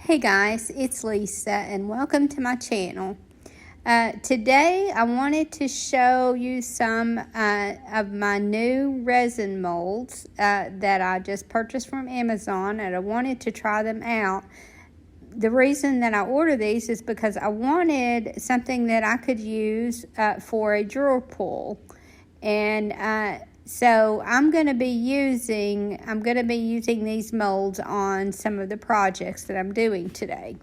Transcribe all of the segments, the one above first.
Hey guys, it's Lisa and welcome to my channel. Today I wanted to show you some of my new resin molds that I just purchased from Amazon, and I wanted to try them out. The reason that I ordered these is because I wanted something that I could use for a drawer pull, and so I'm going to be using these molds on some of the projects that I'm doing today.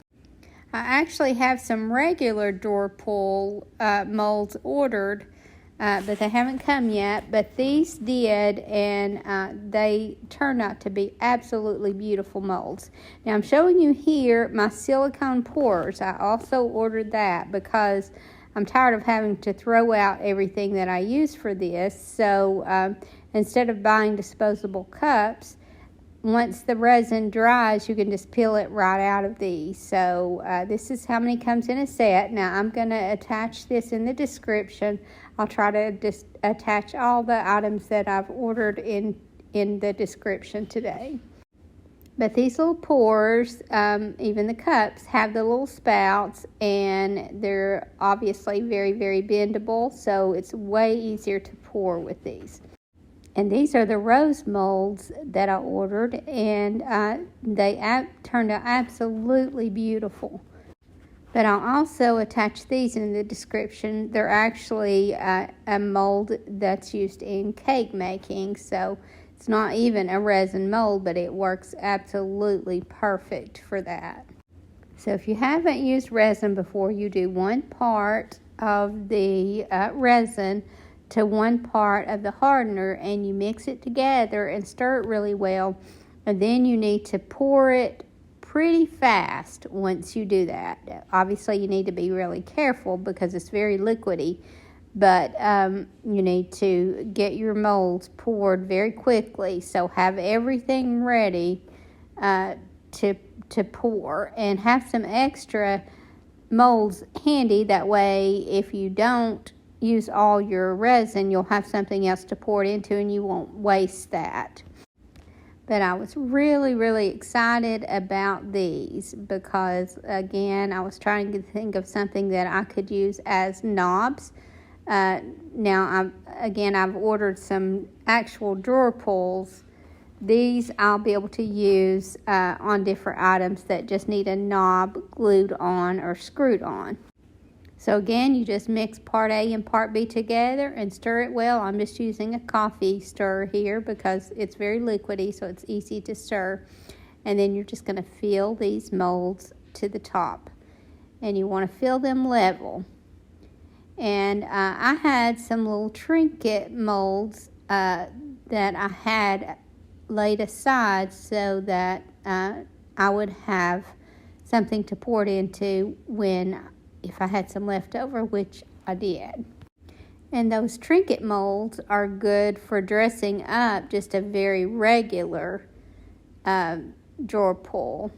I actually have some regular drawer pull molds ordered, but they haven't come yet. But these did, and they turned out to be absolutely beautiful molds. Now I'm showing you here my silicone pourers. I also ordered that because I'm tired of having to throw out everything that I use for this. So instead of buying disposable cups, once the resin dries, you can just peel it right out of these. So this is how many comes in a set. Now I'm going to attach this in the description. I'll try to just attach all the items that I've ordered in the description today. But these little pourers, even the cups, have the little spouts, and they're obviously very, very bendable, so it's way easier to pour with these. And these are the rose molds that I ordered, and they turned out absolutely beautiful. But I'll also attach these in the description. They're actually a mold that's used in cake making, so it's not even a resin mold, but it works absolutely perfect for that. So if you haven't used resin before, you do 1 part of the resin to 1 part of the hardener, and you mix it together and stir it really well. And then you need to pour it pretty fast once you do that. Obviously, you need to be really careful because it's very liquidy. But you need to get your molds poured very quickly. So have everything ready to pour, and have some extra molds handy. That way, if you don't use all your resin, you'll have something else to pour it into and you won't waste that. But I was really, really excited about these because, again, I was trying to think of something that I could use as knobs. Now, I've ordered some actual drawer pulls. These I'll be able to use on different items that just need a knob glued on or screwed on. So again, you just mix part A and part B together and stir it well. I'm just using a coffee stirrer here because it's very liquidy, so it's easy to stir. And then you're just going to fill these molds to the top. And you want to fill them level. And I had some little Trinket molds that I had laid aside so that I would have something to pour it into if I had some left over, which I did. And those Trinket molds are good for dressing up just a very regular drawer pull.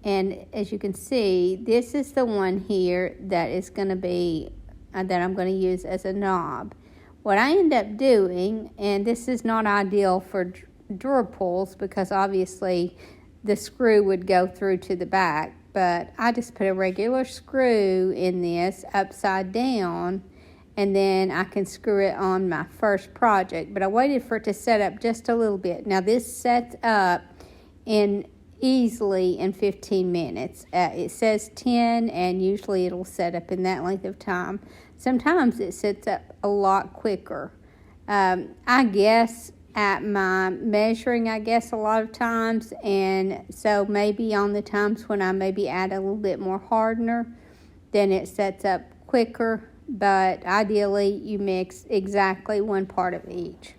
And as you can see, this is the one here that is going to be that I'm going to use as a knob. What I end up doing, and this is not ideal for drawer pulls because obviously the screw would go through to the back, but I just put a regular screw in this upside down, and then I can screw it on my first project. But I waited for it to set up just a little bit. Now this sets up easily in 15 minutes. It says 10, and usually it'll set up in that length of time. Sometimes it sets up a lot quicker. I guess at my measuring, a lot of times, and so maybe on the times when I maybe add a little bit more hardener, then it sets up quicker. But ideally, you mix exactly 1 part of each.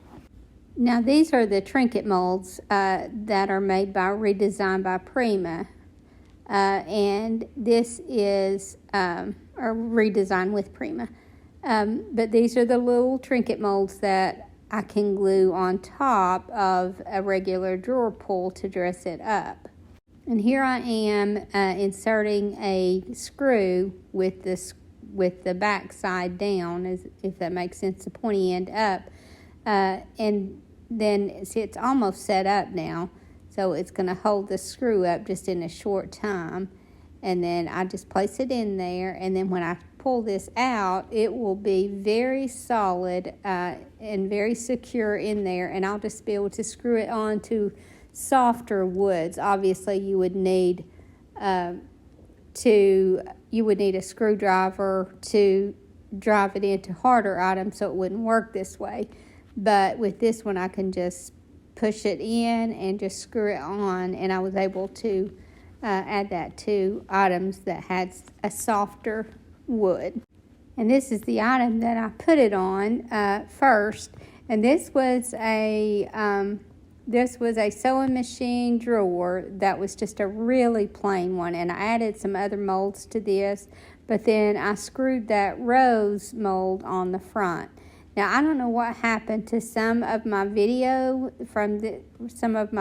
Now these are the Trinket molds that are made by Redesigned by Prima, and this is or redesigned with Prima. But these are the little Trinket molds that I can glue on top of a regular drawer pull to dress it up. And here I am inserting a screw with the back side down, if that makes sense, the pointy end up. And then see, it's almost set up now. So it's going to hold the screw up just in a short time. And then I just place it in there, and then when I pull this out, it will be very solid and very secure in there, and I'll just be able to screw it onto softer woods. Obviously, you would need a screwdriver to drive it into harder items, so it wouldn't work this way. But with this one, I can just push it in and just screw it on, and I was able to add that to items that had a softer wood. And this is the item that I put it on first, and this was a sewing machine drawer that was just a really plain one, and I added some other molds to this, but then I screwed that rose mold on the front. Now, I don't know what happened to some of my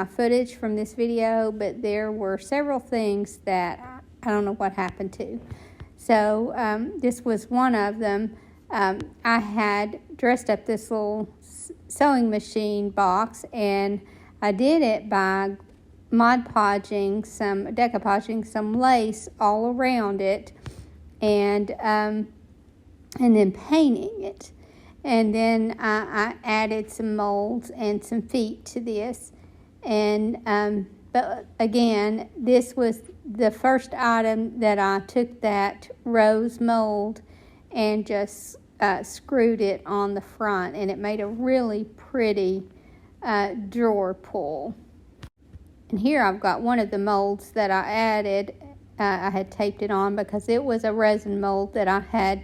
footage from this video, but there were several things that I don't know what happened to. So this was one of them. I had dressed up this little sewing machine box, and I did it by decoupaging some lace all around it, and then painting it. And then I added some molds and some feet to this. And but again, this was the first item that I took that rose mold and just screwed it on the front, and it made a really pretty drawer pull. And here I've got one of the molds that I added. I had taped it on because it was a resin mold that I had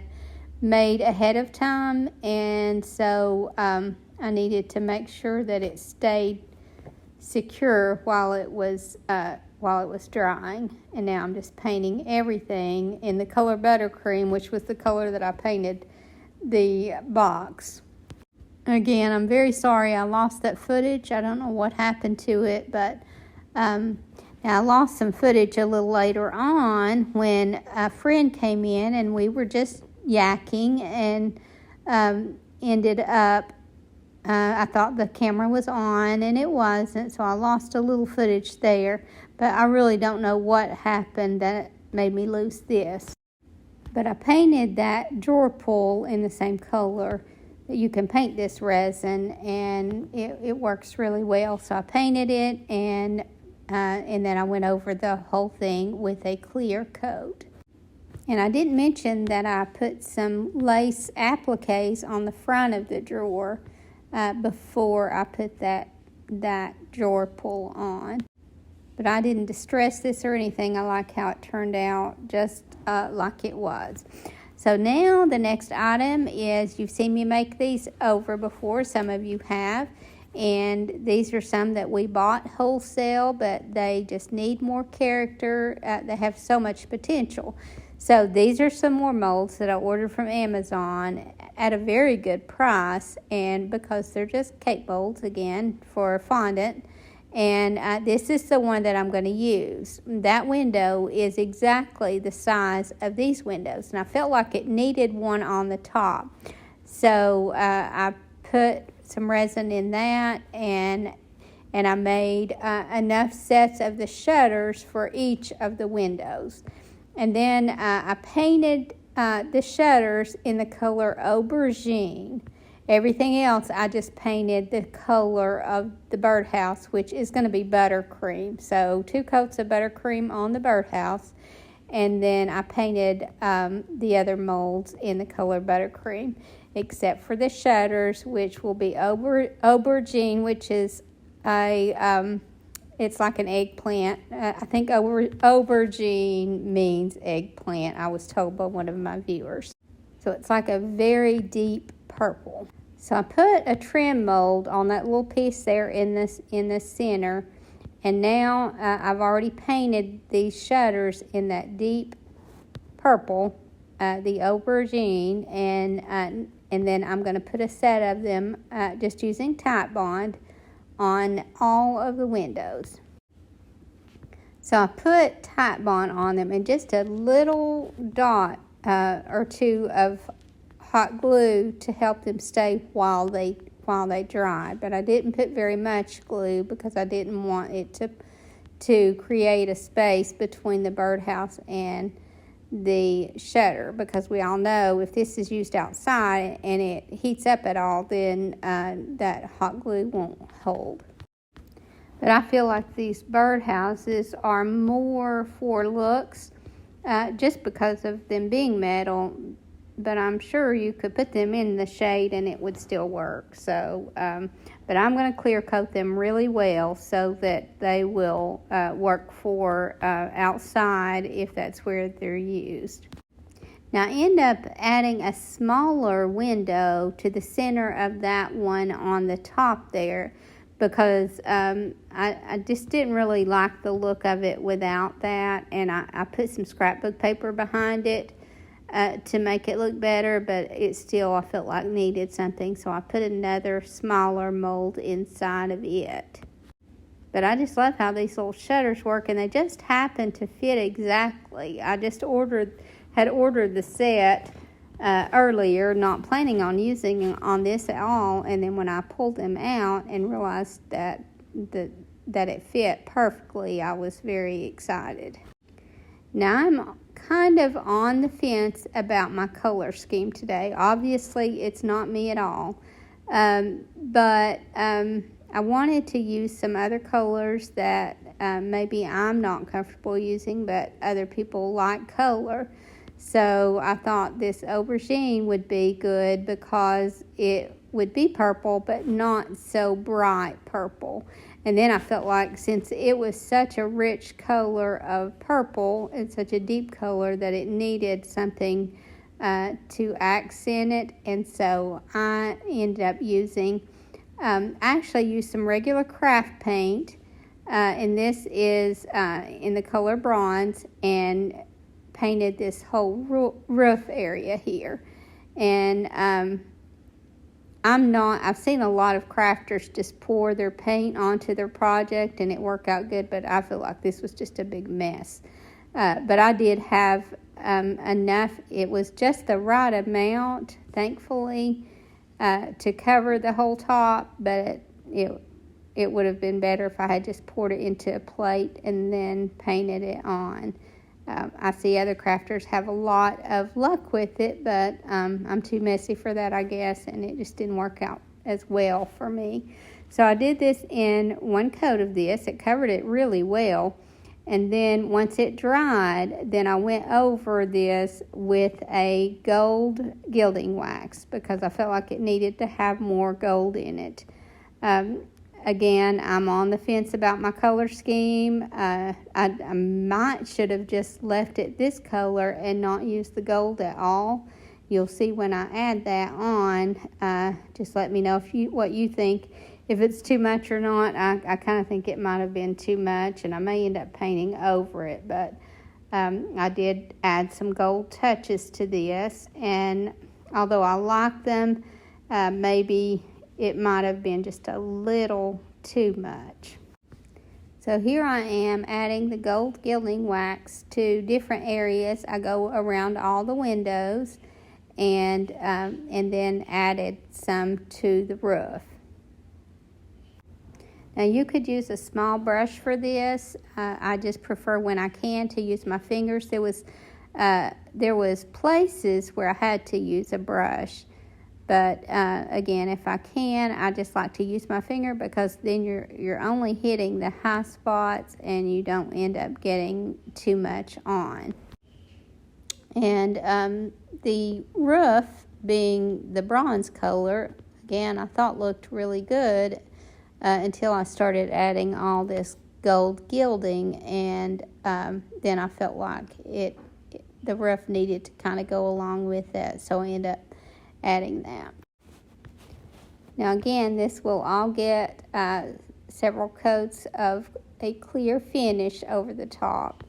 made ahead of time, and so I needed to make sure that it stayed secure while it was drying. And now I'm just painting everything in the color buttercream, which was the color that I painted the box. Again, I'm very sorry I lost that footage. I don't know what happened to it, but now I lost some footage a little later on when a friend came in and we were just yakking, and ended up I thought the camera was on and it wasn't, so I lost a little footage there, but I really don't know what happened that made me lose this. But I painted that drawer pull in the same color. You can paint this resin, and it works really well. So I painted it, and then I went over the whole thing with a clear coat. And I didn't mention that I put some lace appliques on the front of the drawer before I put that drawer pull on. But I didn't distress this or anything. I like how it turned out, just like it was. So now the next item is, you've seen me make these over before, some of you have. And these are some that we bought wholesale, but they just need more character. They have so much potential. So these are some more molds that I ordered from Amazon at a very good price, and because they're just cake molds, again, for fondant. And this is the one that I'm going to use. That window is exactly the size of these windows, and I felt like it needed one on the top. So I put some resin in that, and I made enough sets of the shutters for each of the windows. And then I painted the shutters in the color aubergine. Everything else, I just painted the color of the birdhouse, which is going to be buttercream. So 2 coats of buttercream on the birdhouse. And then I painted the other molds in the color buttercream, except for the shutters, which will be aubergine, which is it's like an eggplant. I think aubergine means eggplant, I was told by one of my viewers. So it's like a very deep purple. So I put a trim mold on that little piece there in the center. And now I've already painted these shutters in that deep purple, the aubergine. And then I'm going to put a set of them just using Titebond on all of the windows. So I put Titebond on them, and just a little dot or two of hot glue to help them stay while while they dried. But I didn't put very much glue because I didn't want it to create a space between the birdhouse and the shutter, because we all know if this is used outside and it heats up at all, then that hot glue won't hold. But I feel like these birdhouses are more for looks, just because of them being metal, but I'm sure you could put them in the shade and it would still work. So, but I'm going to clear coat them really well so that they will work for outside if that's where they're used. Now I end up adding a smaller window to the center of that one on the top there, because I just didn't really like the look of it without that, and I put some scrapbook paper behind it to make it look better, but it still, I felt like needed something, so I put another smaller mold inside of it. But I just love how these little shutters work, and they just happen to fit exactly. I just had ordered the set earlier, not planning on using it on this at all, and then when I pulled them out and realized that it fit perfectly, I was very excited. Now I'm kind of on the fence about my color scheme today. Obviously it's not me at all, but I wanted to use some other colors that maybe I'm not comfortable using, but other people like color. So I thought this aubergine would be good because it would be purple, but not so bright purple. And then I felt like since it was such a rich color of purple and such a deep color, that it needed something to accent it. And so I ended up using, actually used some regular craft paint. And this is in the color bronze, and painted this whole roof area here. And I've seen a lot of crafters just pour their paint onto their project and it worked out good, but I feel like this was just a big mess. But I did have enough. It was just the right amount, thankfully, to cover the whole top, but it would have been better if I had just poured it into a plate and then painted it on. I see other crafters have a lot of luck with it, but I'm too messy for that, I guess, and it just didn't work out as well for me. So I did this in one coat of this. It covered it really well, and then once it dried, then I went over this with a gold gilding wax because I felt like it needed to have more gold in it. Again, I'm on the fence about my color scheme. I should have just left it this color and not used the gold at all. You'll see when I add that on. Just let me know what you think. If it's too much or not. I kind of think it might have been too much, and I may end up painting over it. But I did add some gold touches to this, and although I like them, maybe it might have been just a little too much. So here I am adding the gold gilding wax to different areas. I go around all the windows and then added some to the roof. Now you could use a small brush for this. I just prefer when I can to use my fingers. There was places where I had to use a brush. But again, if I can, I just like to use my finger because then you're only hitting the high spots and you don't end up getting too much on. And the roof, being the bronze color, again, I thought looked really good until I started adding all this gold gilding, and then I felt like the roof needed to kind of go along with that, so I ended up adding that. Now again, this will all get several coats of a clear finish over the top.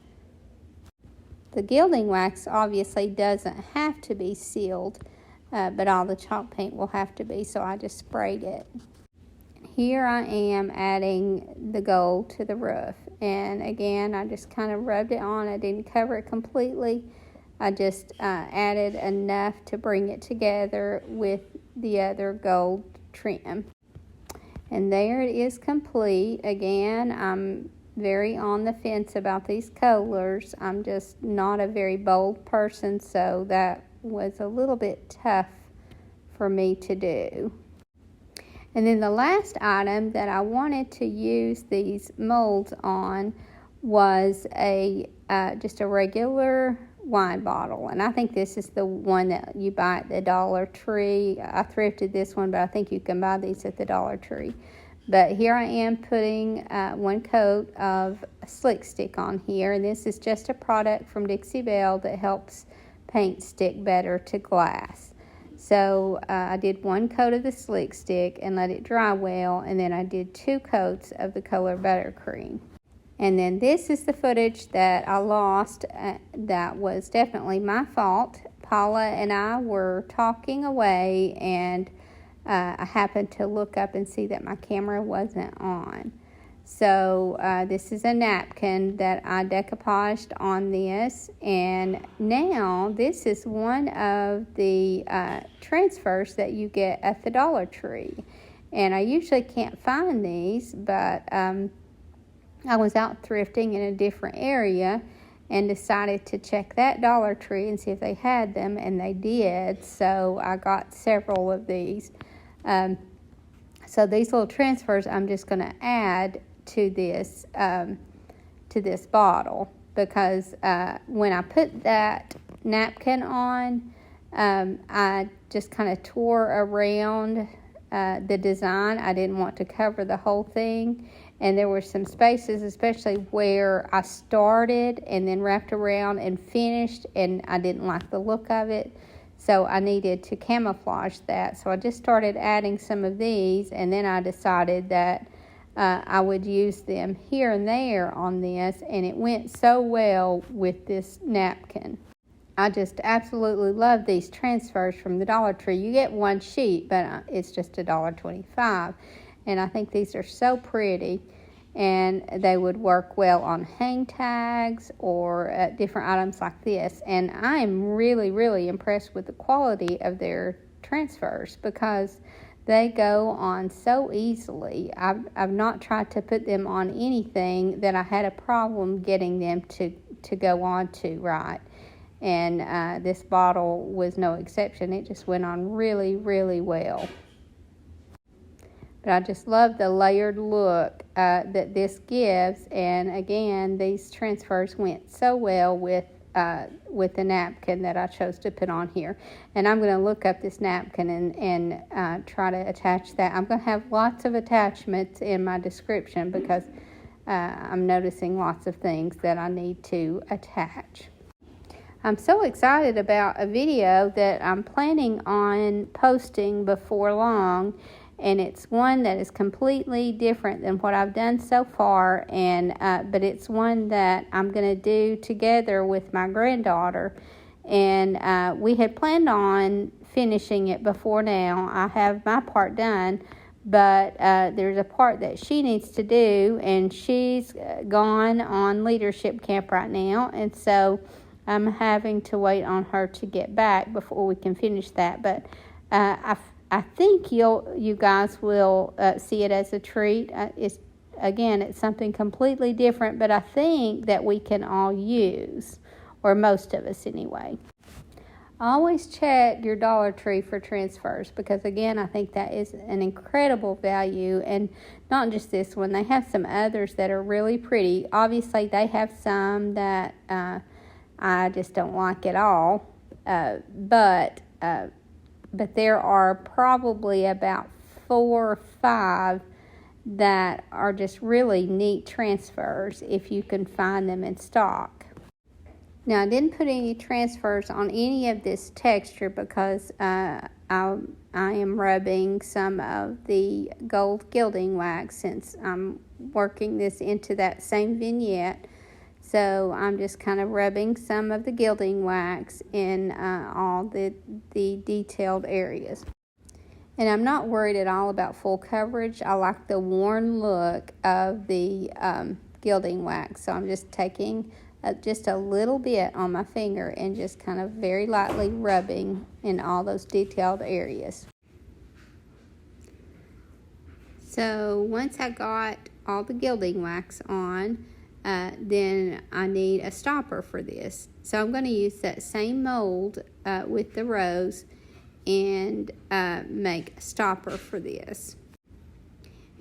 The gilding wax obviously doesn't have to be sealed, but all the chalk paint will have to be, so I just sprayed it. Here I am adding the gold to the roof, and again I just kind of rubbed it on. I didn't cover it completely. I just added enough to bring it together with the other gold trim. And there it is complete. Again, I'm very on the fence about these colors. I'm just not a very bold person, so that was a little bit tough for me to do. And then the last item that I wanted to use these molds on was just a regular wine bottle. And I think this is the one that you buy at the Dollar Tree. I thrifted this one, but I think you can buy these at the Dollar Tree. But here I am putting 1 coat of Slick Stick on here. And this is just a product from Dixie Belle that helps paint stick better to glass. So I did 1 coat of the Slick Stick and let it dry well. And then I did 2 coats of the color Buttercream. And then this is the footage that I lost. That was definitely my fault. Paula and I were talking away, and I happened to look up and see that my camera wasn't on. So this is a napkin that I decoupaged on this. And now this is one of the transfers that you get at the Dollar Tree. And I usually can't find these, but I was out thrifting in a different area and decided to check that Dollar Tree and see if they had them, and they did. So I got several of these. So these little transfers I'm just going to add to this bottle, because when I put that napkin on, I just kind of tore around the design. I didn't want to cover the whole thing. And there were some spaces, especially where I started and then wrapped around and finished, and I didn't like the look of it. So I needed to camouflage that. So I just started adding some of these, and then I decided that I would use them here and there on this, and it went so well with this napkin. I just absolutely love these transfers from the Dollar Tree. You get 1 sheet, but it's just $1.25. And I think these are so pretty, and they would work well on hang tags or different items like this. And I am really, really impressed with the quality of their transfers, because they go on so easily. I've not tried to put them on anything that I had a problem getting them to go on to right. And this bottle was no exception. It just went on really, really well. But I just love the layered look that this gives. And again, these transfers went so well with the napkin that I chose to put on here. And I'm going to look up this napkin and try to attach that. I'm going to have lots of attachments in my description, because I'm noticing lots of things that I need to attach. I'm so excited about a video that I'm planning on posting before long. And it's one that is completely different than what I've done so far, but it's one that I'm going to do together with my granddaughter. And we had planned on finishing it before now. I have my part done, but there's a part that she needs to do, and she's gone on leadership camp right now, and so I'm having to wait on her to get back before we can finish that. But I think you guys will see it as a treat. It's something completely different, but I think that we can all use, or most of us anyway. Always check your Dollar Tree for transfers, because again, I think that is an incredible value. And not just this one, they have some others that are really pretty. Obviously, they have some that I just don't like at all, but there are probably about 4 or 5 that are just really neat transfers if you can find them in stock. Now, I didn't put any transfers on any of this texture because I am rubbing some of the gold gilding wax, since I'm working this into that same vignette. So I'm just kind of rubbing some of the gilding wax in all the detailed areas. And I'm not worried at all about full coverage. I like the worn look of the gilding wax. So I'm just taking just a little bit on my finger and just kind of very lightly rubbing in all those detailed areas. So once I got all the gilding wax on, then I need a stopper for this. So I'm going to use that same mold with the rose and make a stopper for this.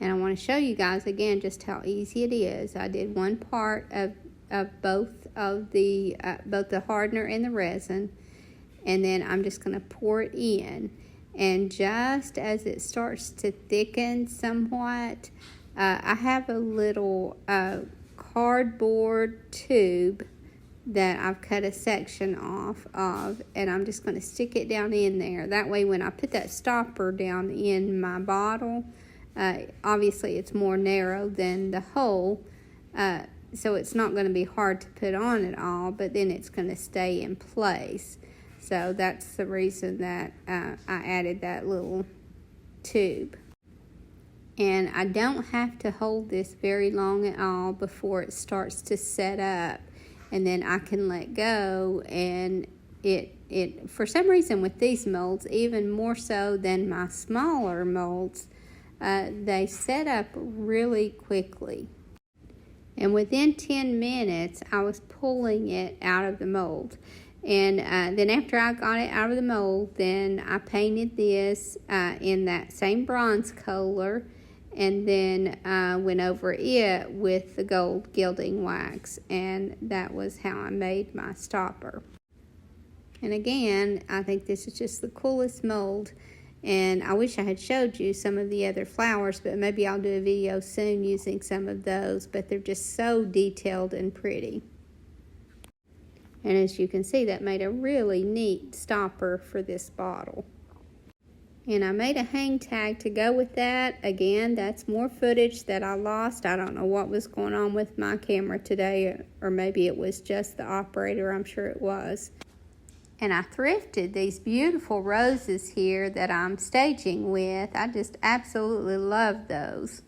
And I want to show you guys again just how easy it is. I did one part of both the hardener and the resin, and then I'm just going to pour it in. And just as it starts to thicken somewhat, I have a little cardboard tube that I've cut a section off of, and I'm just going to stick it down in there. That way when I put that stopper down in my bottle, obviously it's more narrow than the hole, so it's not going to be hard to put on at all, but then it's going to stay in place. So that's the reason that I added that little tube. And I don't have to hold this very long at all before it starts to set up. And then I can let go, and it for some reason with these molds, even more so than my smaller molds, they set up really quickly. And within 10 minutes, I was pulling it out of the mold. And then after I got it out of the mold, then I painted this in that same bronze color, and then went over it with the gold gilding wax, and that was how I made my stopper. And again, I think this is just the coolest mold, and I wish I had showed you some of the other flowers, but maybe I'll do a video soon using some of those, but they're just so detailed and pretty. And as you can see, that made a really neat stopper for this bottle. And I made a hang tag to go with that. Again, that's more footage that I lost. I don't know what was going on with my camera today, or maybe it was just the operator. I'm sure it was. And I thrifted these beautiful roses here that I'm staging with. I just absolutely love those.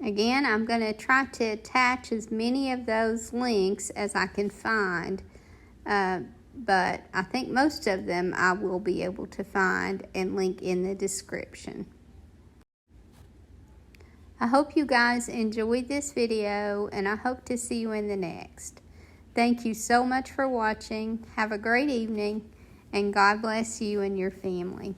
Again, I'm going to try to attach as many of those links as I can find, but I think most of them I will be able to find and link in the description. I hope you guys enjoyed this video, and I hope to see you in the next. Thank you so much for watching. Have a great evening, and God bless you and your family.